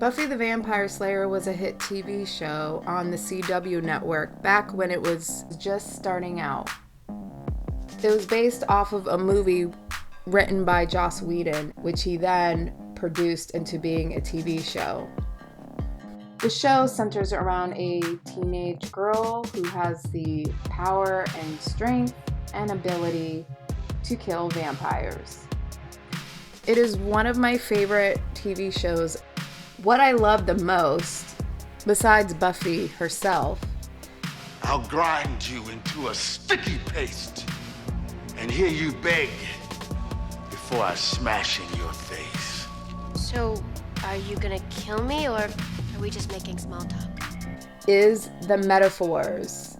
Buffy the Vampire Slayer was a hit TV show on the CW network back when it was just starting out. It was based off of a movie written by Joss Whedon, which he then produced into being a TV show. The show centers around a teenage girl who has the power and strength and ability to kill vampires. It is one of my favorite TV shows. What I love the most, besides Buffy herself, I'll grind you into a sticky paste and hear you beg before I smash in your face. So, are you gonna kill me, or are we just making small talk? is the metaphors.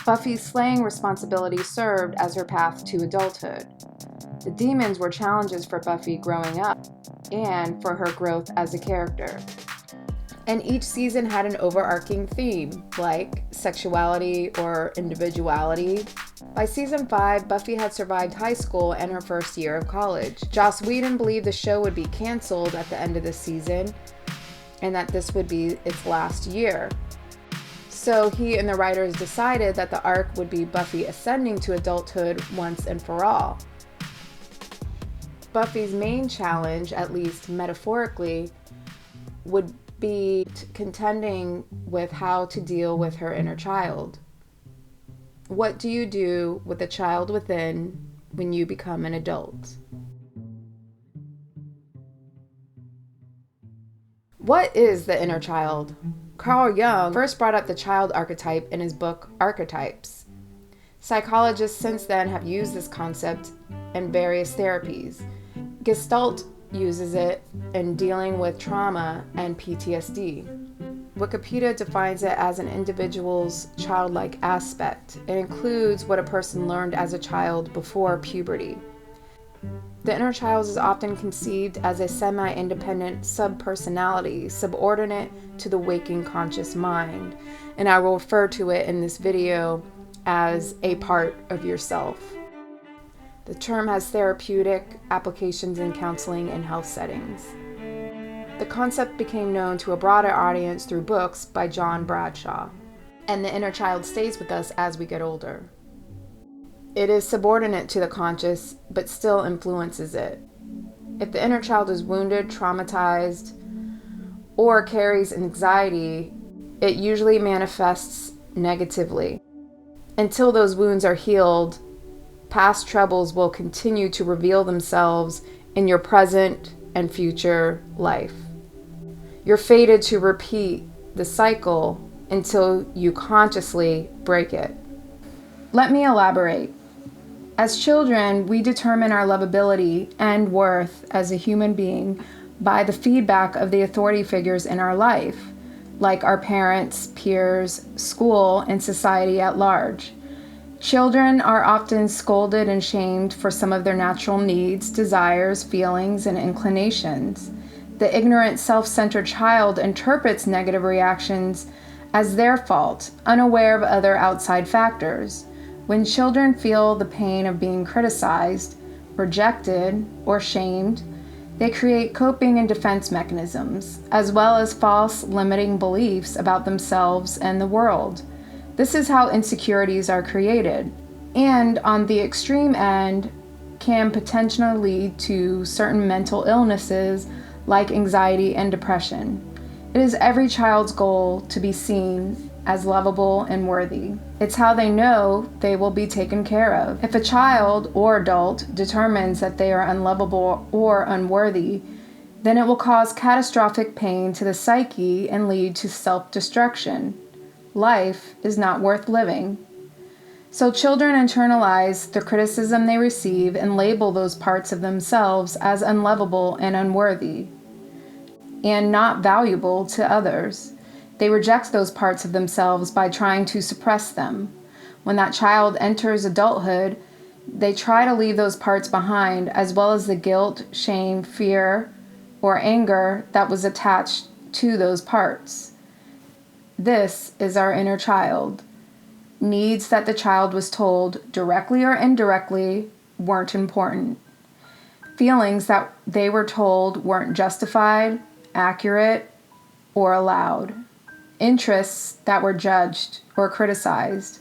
Buffy's slaying responsibility served as her path to adulthood. The demons were challenges for Buffy growing up and for her growth as a character. And each season had an overarching theme, like sexuality or individuality. By season 5, Buffy had survived high school and her first year of college. Joss Whedon believed the show would be canceled at the end of the season and that this would be its last year. So he and the writers decided that the arc would be Buffy ascending to adulthood once and for all. Buffy's main challenge, at least metaphorically, would be contending with how to deal with her inner child. What do you do with the child within when you become an adult? What is the inner child? Carl Jung first brought up the child archetype in his book Archetypes. Psychologists since then have used this concept in various therapies. Gestalt uses it in dealing with trauma and PTSD. Wikipedia defines it as an individual's childlike aspect. It includes what a person learned as a child before puberty. The inner child is often conceived as a semi-independent subpersonality, subordinate to the waking conscious mind, and I will refer to it in this video as a part of yourself. The term has therapeutic applications in counseling and health settings. The concept became known to a broader audience through books by John Bradshaw, and the inner child stays with us as we get older. It is subordinate to the conscious, but still influences it. If the inner child is wounded, traumatized, or carries anxiety, it usually manifests negatively. Until those wounds are healed, past troubles will continue to reveal themselves in your present and future life. You're fated to repeat the cycle until you consciously break it. Let me elaborate. As children, we determine our lovability and worth as a human being by the feedback of the authority figures in our life, like our parents, peers, school, and society at large. Children are often scolded and shamed for some of their natural needs, desires, feelings, and inclinations. The ignorant, self-centered child interprets negative reactions as their fault, unaware of other outside factors. When children feel the pain of being criticized, rejected, or shamed, they create coping and defense mechanisms, as well as false, limiting beliefs about themselves and the world. This is how insecurities are created, and on the extreme end, can potentially lead to certain mental illnesses like anxiety and depression. It is every child's goal to be seen as lovable and worthy. It's how they know they will be taken care of. If a child or adult determines that they are unlovable or unworthy, then it will cause catastrophic pain to the psyche and lead to self-destruction. Life is not worth living. So children internalize the criticism they receive and label those parts of themselves as unlovable and unworthy, and not valuable to others. They reject those parts of themselves by trying to suppress them. When that child enters adulthood, they try to leave those parts behind, as well as the guilt, shame, fear, or anger that was attached to those parts. This is our inner child. Needs that the child was told, directly or indirectly, weren't important. Feelings that they were told weren't justified, accurate, or allowed, interests that were judged or criticized,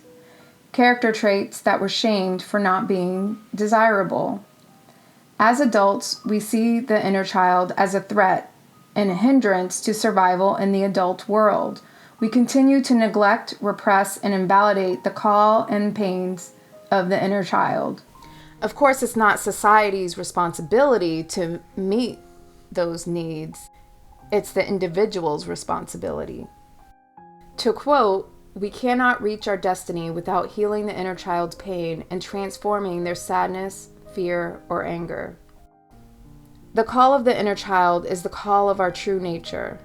character traits that were shamed for not being desirable. As adults, we see the inner child as a threat and a hindrance to survival in the adult world. We continue to neglect, repress, and invalidate the call and pains of the inner child. Of course, it's not society's responsibility to meet those needs. It's the individual's responsibility. To quote, "We cannot reach our destiny without healing the inner child's pain and transforming their sadness, fear, or anger." The call of the inner child is the call of our true nature.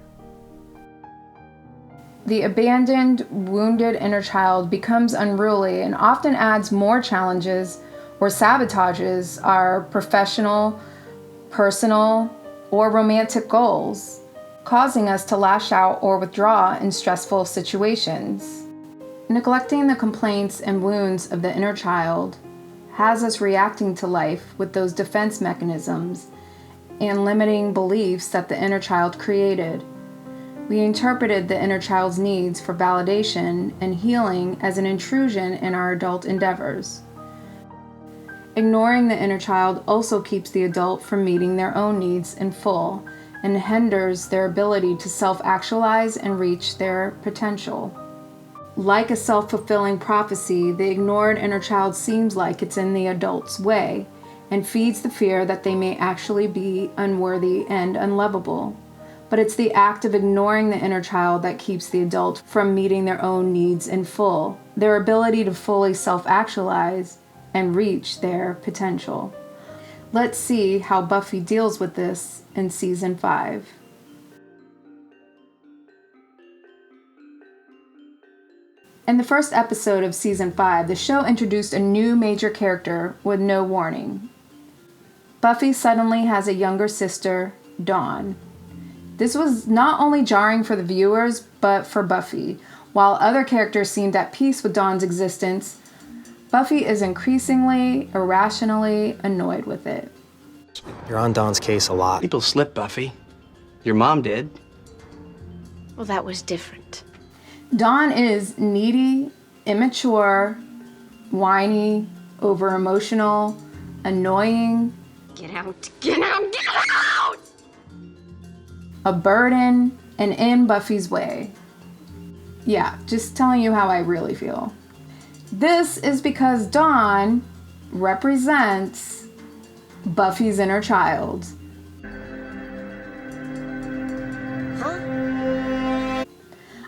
The abandoned, wounded inner child becomes unruly and often adds more challenges or sabotages our professional, personal, or romantic goals, causing us to lash out or withdraw in stressful situations. Neglecting the complaints and wounds of the inner child has us reacting to life with those defense mechanisms and limiting beliefs that the inner child created. We interpreted the inner child's needs for validation and healing as an intrusion in our adult endeavors. Ignoring the inner child also keeps the adult from meeting their own needs in full and hinders their ability to self-actualize and reach their potential. Like a self-fulfilling prophecy, the ignored inner child seems like it's in the adult's way and feeds the fear that they may actually be unworthy and unlovable. But it's the act of ignoring the inner child that keeps the adult from meeting their own needs in full, their ability to fully self-actualize and reach their potential. Let's see how Buffy deals with this in season 5. In the first episode of season 5, the show introduced a new major character with no warning. Buffy suddenly has a younger sister, Dawn. This was not only jarring for the viewers, but for Buffy. While other characters seemed at peace with Dawn's existence, Buffy is increasingly, irrationally annoyed with it. You're on Dawn's case a lot. People slip, Buffy. Your mom did. Well, that was different. Dawn is needy, immature, whiny, over-emotional, annoying. Get out, get out, get out! A burden, and in Buffy's way. Yeah, just telling you how I really feel. This is because Dawn represents Buffy's inner child. Huh?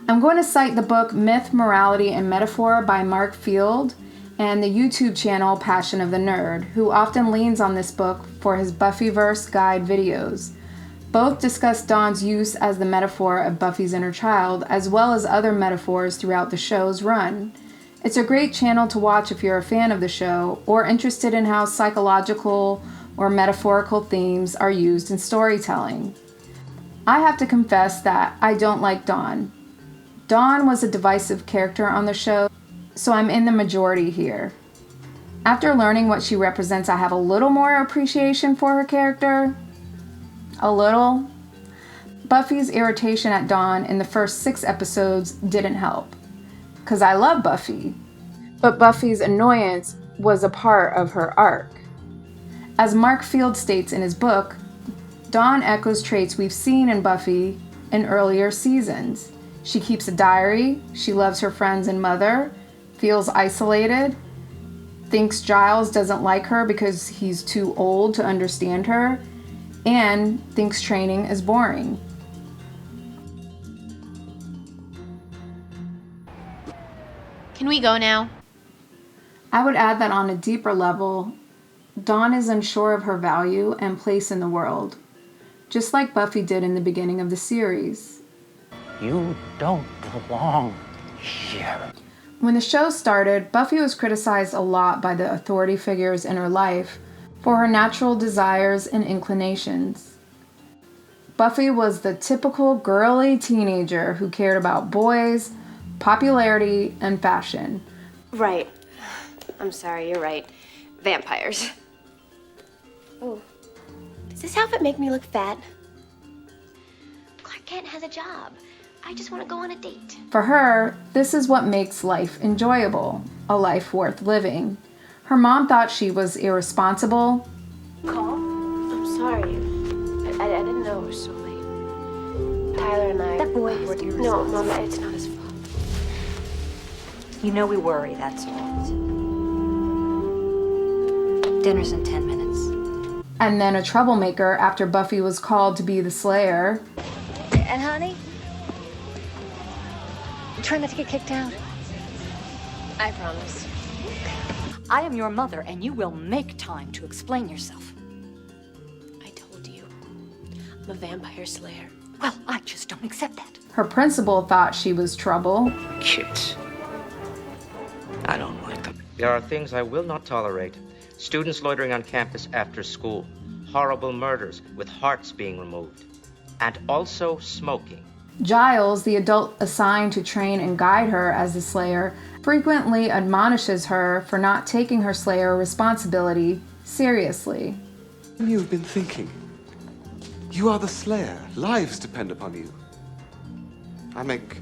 I'm going to cite the book Myth, Morality, and Metaphor by Mark Field and the YouTube channel Passion of the Nerd, who often leans on this book for his Buffyverse guide videos. Both discuss Dawn's use as the metaphor of Buffy's inner child, as well as other metaphors throughout the show's run. It's a great channel to watch if you're a fan of the show, or interested in how psychological or metaphorical themes are used in storytelling. I have to confess that I don't like Dawn. Dawn was a divisive character on the show, so I'm in the majority here. After learning what she represents, I have a little more appreciation for her character. A little. Buffy's irritation at Dawn in the first 6 episodes didn't help, because I love Buffy, but Buffy's annoyance was a part of her arc. As Mark Field states in his book, Dawn echoes traits we've seen in Buffy in earlier seasons. She keeps a diary, she loves her friends and mother, feels isolated, thinks Giles doesn't like her because he's too old to understand her, and thinks training is boring. Can we go now? I would add that on a deeper level, Dawn is unsure of her value and place in the world, just like Buffy did in the beginning of the series. You don't belong here. When the show started, Buffy was criticized a lot by the authority figures in her life for her natural desires and inclinations. Buffy was the typical girly teenager who cared about boys, popularity, and fashion. Right. I'm sorry, you're right. Vampires. Oh. Does this outfit make me look fat? Clark Kent has a job. I just want to go on a date. For her, this is what makes life enjoyable, a life worth living. Her mom thought she was irresponsible. I'm sorry. I didn't know it was so late. Tyler and I... That boy is irresponsible. No, Mom, it's not his fault. You know we worry, that's all. Dinner's in 10 minutes. And then a troublemaker after Buffy was called to be the Slayer. And honey? Try not to get kicked out. I promise. I am your mother, and you will make time to explain yourself. I told you. I'm a vampire slayer. Well, I just don't accept that. Her principal thought she was trouble. Kids. I don't like them. There are things I will not tolerate. Students loitering on campus after school. Horrible murders with hearts being removed. And also smoking. Giles, the adult assigned to train and guide her as the Slayer, frequently admonishes her for not taking her Slayer responsibility seriously. You've been thinking. You are the Slayer. Lives depend upon you. I make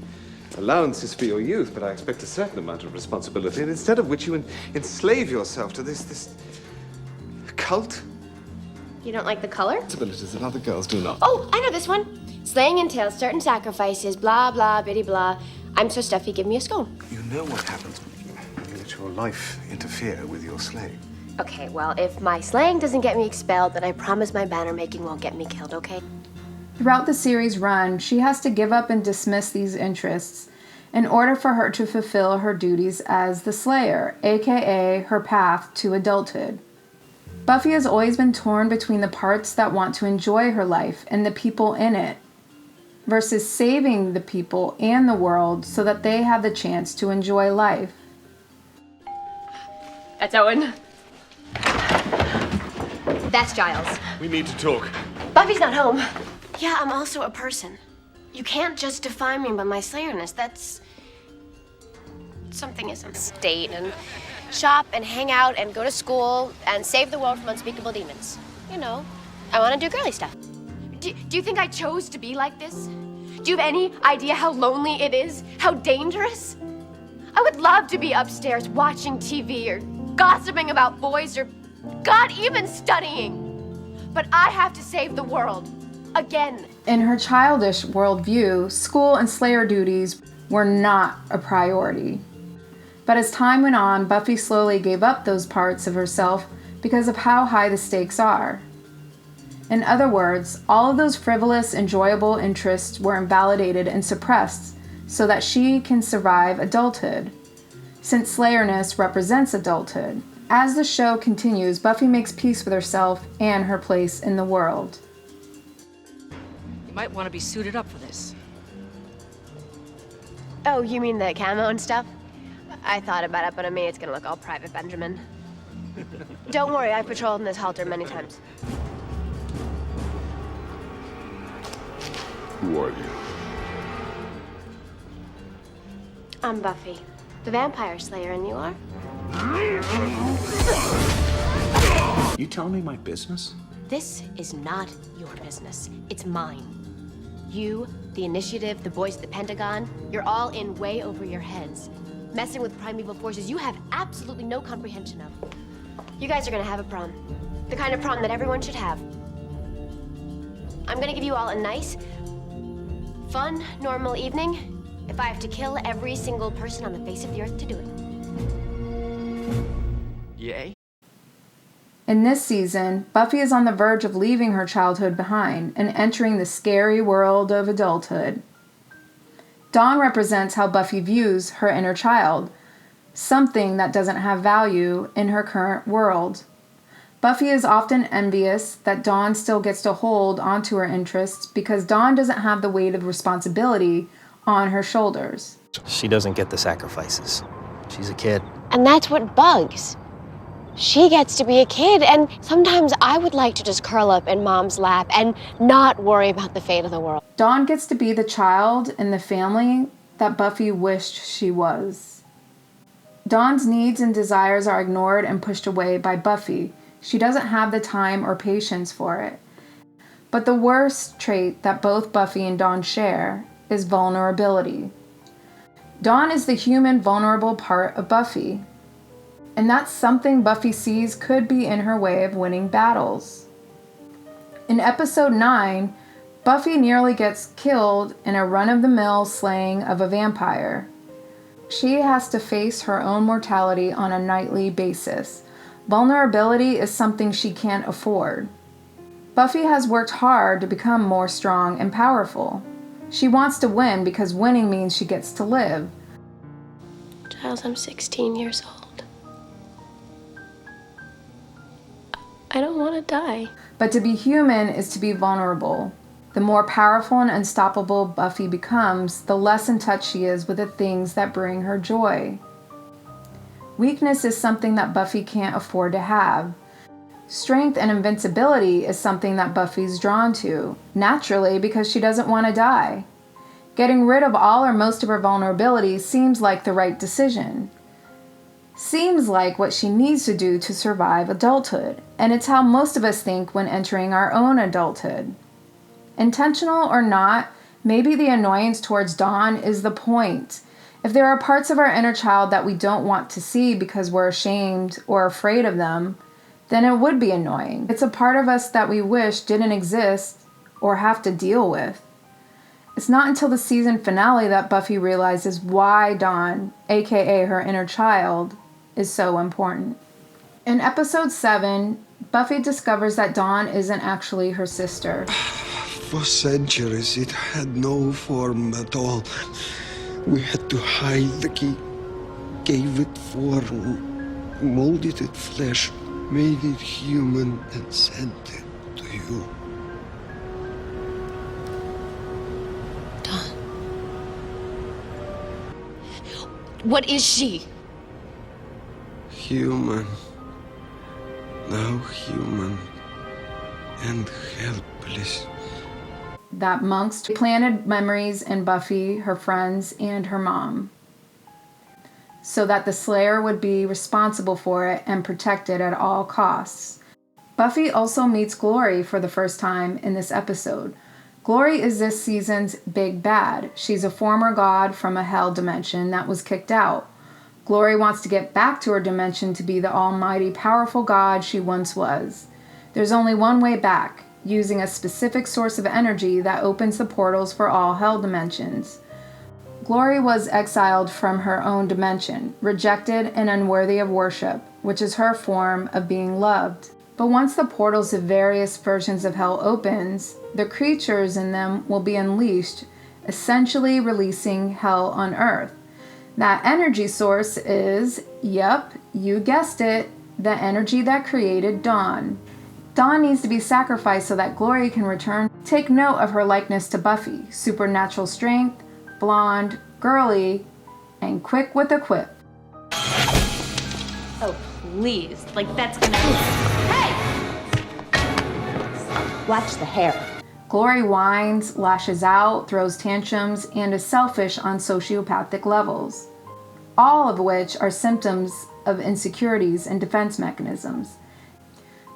allowances for your youth, but I expect a certain amount of responsibility, and instead of which you enslave yourself to this cult. You don't like the color? Responsibilities that other girls do not. Oh, I know this one. Slaying entails certain sacrifices, blah, blah, bitty, blah. I'm so stuffy, give me a scone. You know what happens when you let your life interfere with your slaying. Okay, well, if my slaying doesn't get me expelled, then I promise my banner making won't get me killed, okay? Throughout the series' run, she has to give up and dismiss these interests in order for her to fulfill her duties as the Slayer, aka her path to adulthood. Buffy has always been torn between the parts that want to enjoy her life and the people in it, versus saving the people and the world so that they have the chance to enjoy life. That's Owen. That's Giles. We need to talk. Buffy's not home. Yeah, I'm also a person. You can't just define me by my slayerness. That's... something isn't. Date and shop and hang out and go to school and save the world from unspeakable demons. You know, I want to do girly stuff. Do you think I chose to be like this? Do you have any idea how lonely it is? How dangerous? I would love to be upstairs watching TV or gossiping about boys or, God, even studying. But I have to save the world. Again. In her childish worldview, school and Slayer duties were not a priority. But as time went on, Buffy slowly gave up those parts of herself because of how high the stakes are. In other words, all of those frivolous, enjoyable interests were invalidated and suppressed so that she can survive adulthood, since Slayerness represents adulthood. As the show continues, Buffy makes peace with herself and her place in the world. You might want to be suited up for this. Oh, you mean the camo and stuff? I thought about it, but I mean, it's gonna look all Private Benjamin. Don't worry, I've patrolled in this halter many times. Who are you? I'm Buffy, the vampire slayer, and you are? You telling me my business? This is not your business. It's mine. You, the Initiative, the boys at the Pentagon, you're all in way over your heads. Messing with primeval forces you have absolutely no comprehension of. You guys are gonna have a prom. The kind of prom that everyone should have. I'm gonna give you all a nice, fun, normal evening if I have to kill every single person on the face of the earth to do it. Yay? In this season, Buffy is on the verge of leaving her childhood behind and entering the scary world of adulthood. Dawn represents how Buffy views her inner child, something that doesn't have value in her current world. Buffy is often envious that Dawn still gets to hold onto her interests because Dawn doesn't have the weight of responsibility on her shoulders. She doesn't get the sacrifices. She's a kid. And that's what bugs. She gets to be a kid, and sometimes I would like to just curl up in Mom's lap and not worry about the fate of the world. Dawn gets to be the child in the family that Buffy wished she was. Dawn's needs and desires are ignored and pushed away by Buffy. She doesn't have the time or patience for it. But the worst trait that both Buffy and Dawn share is vulnerability. Dawn is the human, vulnerable part of Buffy. And that's something Buffy sees could be in her way of winning battles. In episode 9, Buffy nearly gets killed in a run-of-the-mill slaying of a vampire. She has to face her own mortality on a nightly basis. Vulnerability is something she can't afford. Buffy has worked hard to become more strong and powerful. She wants to win because winning means she gets to live. Giles, I'm 16 years old. I don't want to die. But to be human is to be vulnerable. The more powerful and unstoppable Buffy becomes, the less in touch she is with the things that bring her joy. Weakness is something that Buffy can't afford to have. Strength and invincibility is something that Buffy's drawn to, naturally because she doesn't want to die. Getting rid of all or most of her vulnerability seems like the right decision. Seems like what she needs to do to survive adulthood, and it's how most of us think when entering our own adulthood. Intentional or not, maybe the annoyance towards Dawn is the point. If there are parts of our inner child that we don't want to see because we're ashamed or afraid of them, then it would be annoying. It's a part of us that we wish didn't exist or have to deal with. It's not until the season finale that Buffy realizes why Dawn, aka her inner child, is so important. In episode 7, Buffy discovers that Dawn isn't actually her sister. For centuries, it had no form at all. We had to hide the key, gave it form, molded it flesh, made it human, and sent it to you. Dawn. What is she? Human. Now human. And helpless. That monks planted memories in Buffy, her friends, and her mom, so that the Slayer would be responsible for it and protect it at all costs. Buffy also meets Glory for the first time in this episode. Glory is this season's big bad. She's a former god from a hell dimension that was kicked out. Glory wants to get back to her dimension to be the almighty, powerful god she once was. There's only one way back, using a specific source of energy that opens the portals for all hell dimensions. Glory was exiled from her own dimension, rejected and unworthy of worship, which is her form of being loved. But once the portals of various versions of hell opens, the creatures in them will be unleashed, essentially releasing hell on earth. That energy source is, yep, you guessed it, the energy that created Dawn. Dawn needs to be sacrificed so that Glory can return. Take note of her likeness to Buffy, supernatural strength, blonde, girly, and quick with a quip. Oh, please. Like, that's gonna... Hey! Watch the hair. Glory whines, lashes out, throws tantrums, and is selfish on sociopathic levels, all of which are symptoms of insecurities and defense mechanisms.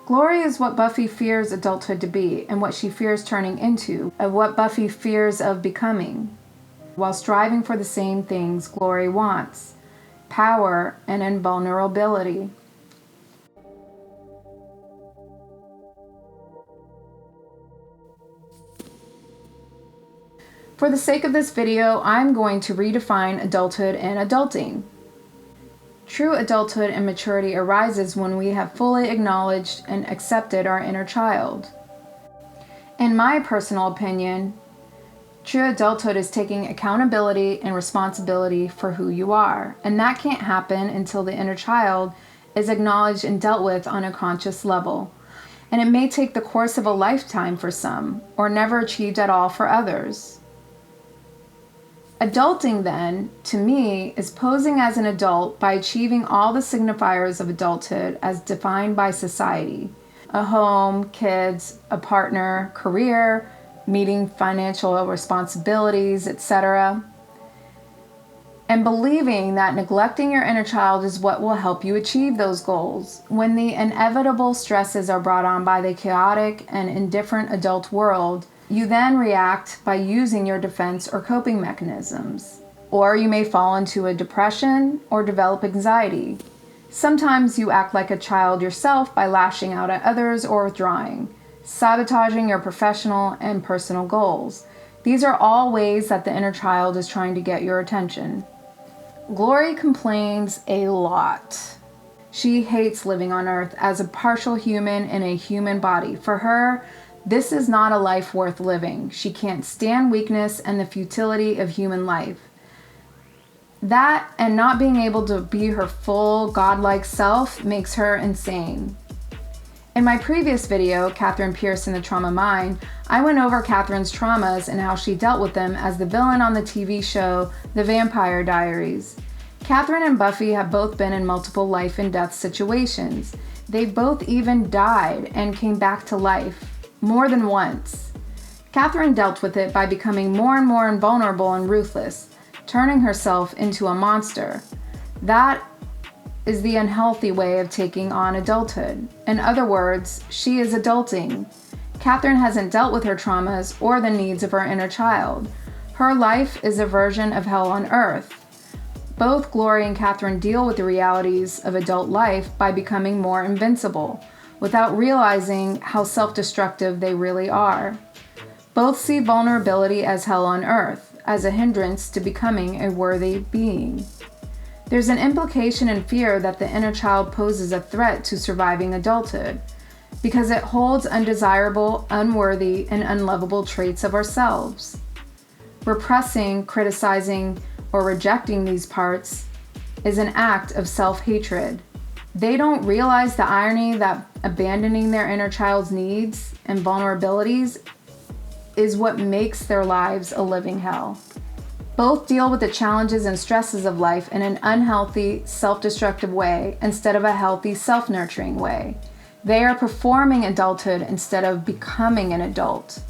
Glory is what Buffy fears adulthood to be, and what she fears turning into, and what Buffy fears of becoming, while striving for the same things Glory wants: power and invulnerability. For the sake of this video, I'm going to redefine adulthood and adulting. True adulthood and maturity arises when we have fully acknowledged and accepted our inner child. In my personal opinion, true adulthood is taking accountability and responsibility for who you are, and that can't happen until the inner child is acknowledged and dealt with on a conscious level. And it may take the course of a lifetime for some, or never achieved at all for others. Adulting, then, to me, is posing as an adult by achieving all the signifiers of adulthood as defined by society: a home, kids, a partner, career, meeting financial responsibilities, etc. And believing that neglecting your inner child is what will help you achieve those goals, when the inevitable stresses are brought on by the chaotic and indifferent adult world, You then react by using your defense or coping mechanisms. Or you may fall into a depression or develop anxiety. Sometimes you act like a child yourself by lashing out at others or withdrawing, sabotaging your professional and personal goals. These are all ways that the inner child is trying to get your attention. Glory complains a lot. She hates living on Earth as a partial human in a human body. For her, this is not a life worth living. She can't stand weakness and the futility of human life. That and not being able to be her full godlike self makes her insane. In my previous video, Catherine Pierce and the Trauma Mind, I went over Catherine's traumas and how she dealt with them as the villain on the TV show The Vampire Diaries. Catherine and Buffy have both been in multiple life and death situations. They both even died and came back to life, more than once. Catherine dealt with it by becoming more and more invulnerable and ruthless, turning herself into a monster. That is the unhealthy way of taking on adulthood. In other words, she is adulting. Catherine hasn't dealt with her traumas or the needs of her inner child. Her life is a version of hell on earth. Both Glory and Catherine deal with the realities of adult life by becoming more invincible, without realizing how self-destructive they really are. Both see vulnerability as hell on earth, as a hindrance to becoming a worthy being. There's an implication and fear that the inner child poses a threat to surviving adulthood, because it holds undesirable, unworthy, and unlovable traits of ourselves. Repressing, criticizing, or rejecting these parts is an act of self-hatred. They don't realize the irony that abandoning their inner child's needs and vulnerabilities is what makes their lives a living hell. Both deal with the challenges and stresses of life in an unhealthy, self-destructive way instead of a healthy, self-nurturing way. They are performing adulthood instead of becoming an adult.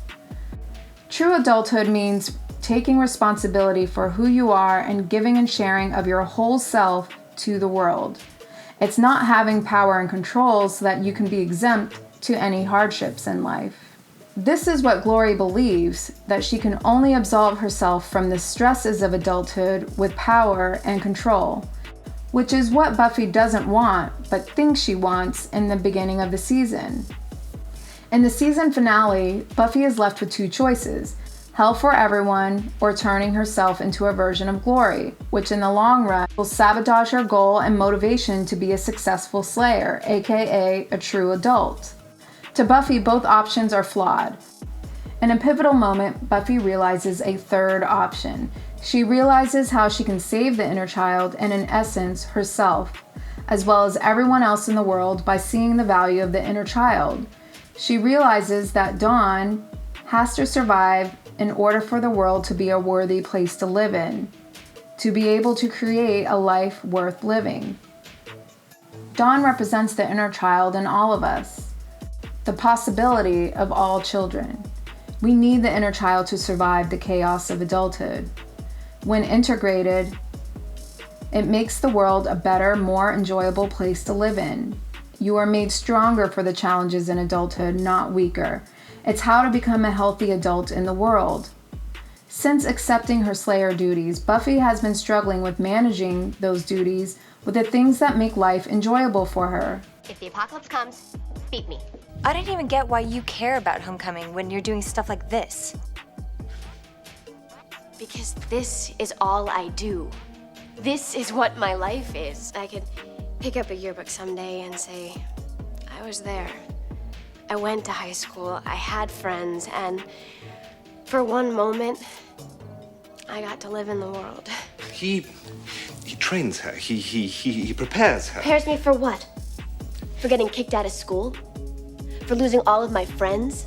True adulthood means taking responsibility for who you are and giving and sharing of your whole self to the world. It's not having power and control so that you can be exempt to any hardships in life. This is what Glory believes, that she can only absolve herself from the stresses of adulthood with power and control, which is what Buffy doesn't want but thinks she wants in the beginning of the season. In the season finale, Buffy is left with two choices: hell for everyone, or turning herself into a version of Glory, which in the long run will sabotage her goal and motivation to be a successful slayer, aka a true adult. To Buffy, both options are flawed. In a pivotal moment, Buffy realizes a third option. She realizes how she can save the inner child and, in essence, herself, as well as everyone else in the world by seeing the value of the inner child. She realizes that Dawn has to survive in order for the world to be a worthy place to live in, to be able to create a life worth living. Dawn represents the inner child in all of us, the possibility of all children. We need the inner child to survive the chaos of adulthood. When integrated, it makes the world a better, more enjoyable place to live in. You are made stronger for the challenges in adulthood, not weaker. It's how to become a healthy adult in the world. Since accepting her Slayer duties, Buffy has been struggling with managing those duties with the things that make life enjoyable for her. If the apocalypse comes, beat me. I don't even get why you care about homecoming when you're doing stuff like this. Because this is all I do. This is what my life is. I could pick up a yearbook someday and say, I was there. I went to high school, I had friends, and for one moment, I got to live in the world. He trains her. He prepares her. Prepares me for what? For getting kicked out of school? For losing all of my friends?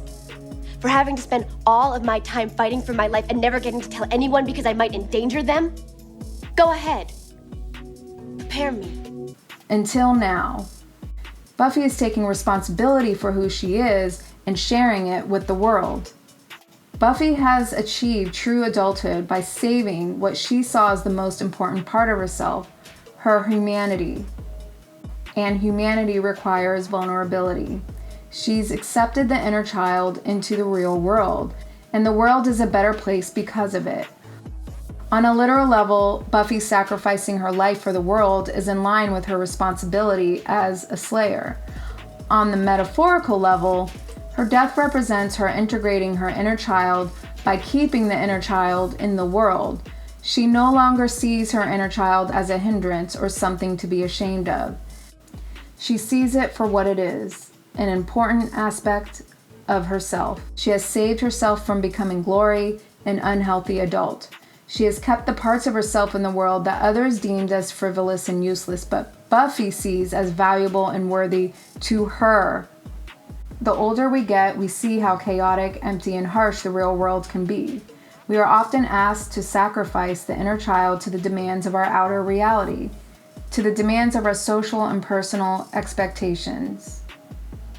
For having to spend all of my time fighting for my life and never getting to tell anyone because I might endanger them? Go ahead. Prepare me. Until now. Buffy is taking responsibility for who she is and sharing it with the world. Buffy has achieved true adulthood by saving what she saw as the most important part of herself, her humanity. And humanity requires vulnerability. She's accepted the inner child into the real world, and the world is a better place because of it. On a literal level, Buffy sacrificing her life for the world is in line with her responsibility as a slayer. On the metaphorical level, her death represents her integrating her inner child by keeping the inner child in the world. She no longer sees her inner child as a hindrance or something to be ashamed of. She sees it for what it is, an important aspect of herself. She has saved herself from becoming Glory, an unhealthy adult. She has kept the parts of herself in the world that others deemed as frivolous and useless, but Buffy sees as valuable and worthy to her. The older we get, we see how chaotic, empty, and harsh the real world can be. We are often asked to sacrifice the inner child to the demands of our outer reality, to the demands of our social and personal expectations,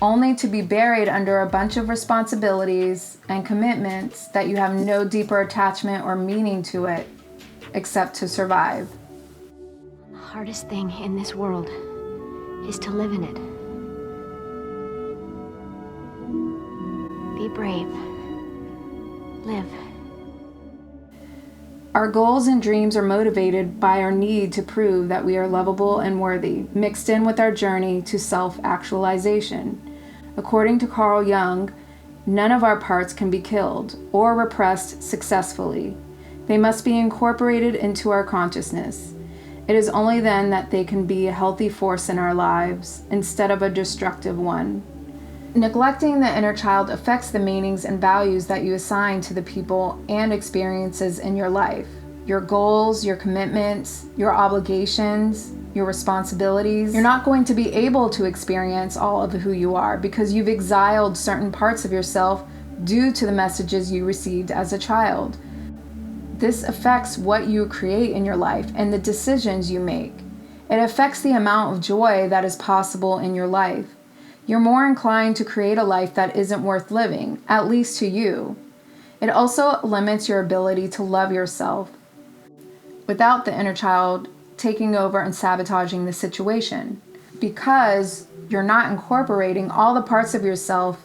only to be buried under a bunch of responsibilities and commitments that you have no deeper attachment or meaning to it, except to survive. The hardest thing in this world is to live in it. Be brave. Live. Our goals and dreams are motivated by our need to prove that we are lovable and worthy, mixed in with our journey to self-actualization. According to Carl Jung, none of our parts can be killed or repressed successfully. They must be incorporated into our consciousness. It is only then that they can be a healthy force in our lives instead of a destructive one. Neglecting the inner child affects the meanings and values that you assign to the people and experiences in your life. Your goals, your commitments, your obligations, your responsibilities. You're not going to be able to experience all of who you are because you've exiled certain parts of yourself due to the messages you received as a child. This affects what you create in your life and the decisions you make. It affects the amount of joy that is possible in your life. You're more inclined to create a life that isn't worth living, at least to you. It also limits your ability to love yourself without the inner child taking over and sabotaging the situation, because you're not incorporating all the parts of yourself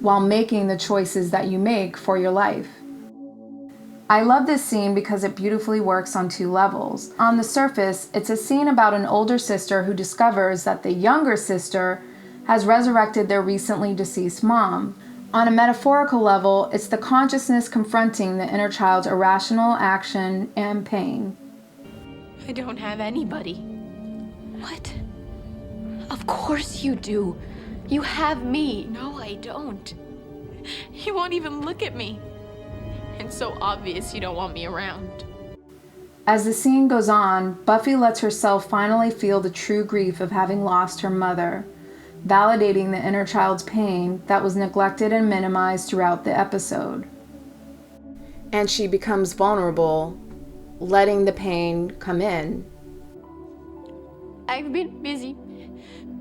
while making the choices that you make for your life. I love this scene because it beautifully works on two levels. On the surface, it's a scene about an older sister who discovers that the younger sister has resurrected their recently deceased mom. On a metaphorical level, it's the consciousness confronting the inner child's irrational action and pain. I don't have anybody. What? Of course you do. You have me. No, I don't. You won't even look at me. It's so obvious you don't want me around. As the scene goes on, Buffy lets herself finally feel the true grief of having lost her mother, validating the inner child's pain that was neglected and minimized throughout the episode. And she becomes vulnerable, letting the pain come in. I've been busy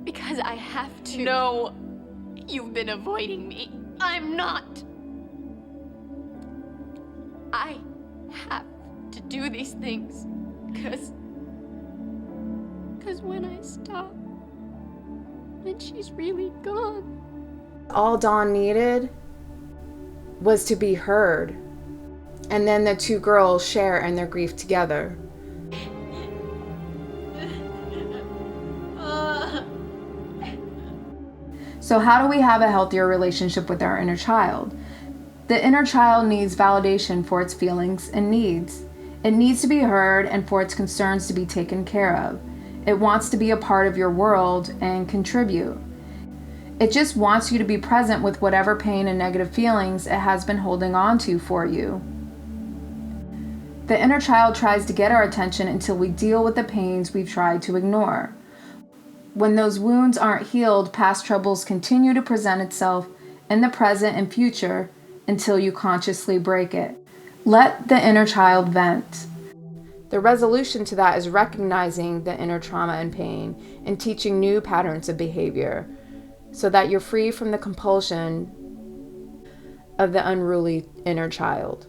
because I have to. No, you've been avoiding me. I'm not. I have to do these things because when I stop, then she's really gone. All Dawn needed was to be heard. And then the two girls share in their grief together. So how do we have a healthier relationship with our inner child? The inner child needs validation for its feelings and needs. It needs to be heard and for its concerns to be taken care of. It wants to be a part of your world and contribute. It just wants you to be present with whatever pain and negative feelings it has been holding on to for you. The inner child tries to get our attention until we deal with the pains we've tried to ignore. When those wounds aren't healed, past troubles continue to present itself in the present and future until you consciously break it. Let the inner child vent. The resolution to that is recognizing the inner trauma and pain and teaching new patterns of behavior so that you're free from the compulsion of the unruly inner child,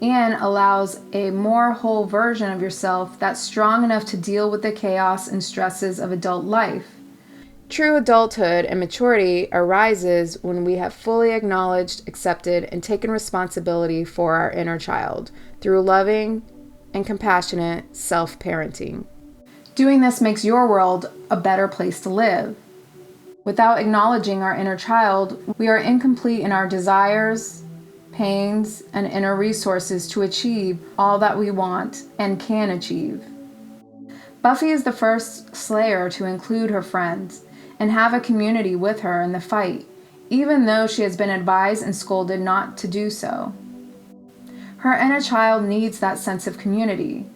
and allows a more whole version of yourself that's strong enough to deal with the chaos and stresses of adult life. True adulthood and maturity arises when we have fully acknowledged, accepted, and taken responsibility for our inner child through loving and compassionate self-parenting. Doing this makes your world a better place to live. Without acknowledging our inner child, we are incomplete in our desires, pains, and inner resources to achieve all that we want and can achieve. Buffy is the first Slayer to include her friends and have a community with her in the fight, even though she has been advised and scolded not to do so. Her inner child needs that sense of community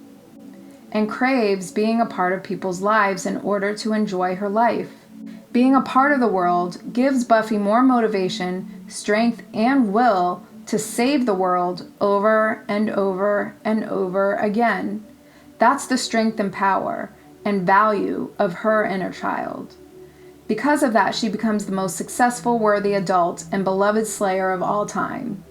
and craves being a part of people's lives in order to enjoy her life. Being a part of the world gives Buffy more motivation, strength, and will to save the world over and over and over again. That's the strength and power and value of her inner child. Because of that, she becomes the most successful, worthy adult and beloved Slayer of all time.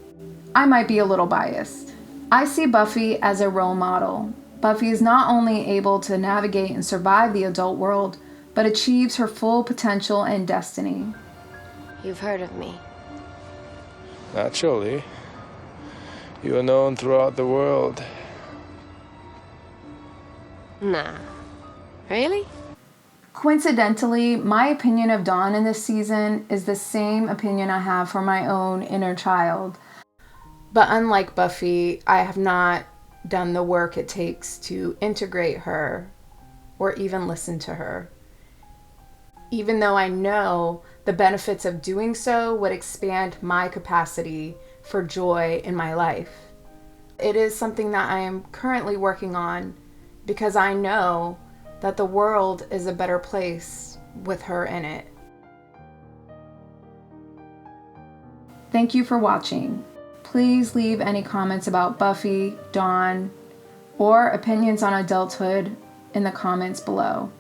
I might be a little biased. I see Buffy as a role model. Buffy is not only able to navigate and survive the adult world, but achieves her full potential and destiny. You've heard of me. Naturally. You are known throughout the world. Nah. Really? Coincidentally, my opinion of Dawn in this season is the same opinion I have for my own inner child. But unlike Buffy, I have not done the work it takes to integrate her or even listen to her. Even though I know the benefits of doing so would expand my capacity for joy in my life. It is something that I am currently working on because I know that the world is a better place with her in it. Thank you for watching. Please leave any comments about Buffy, Dawn, or opinions on adulthood in the comments below.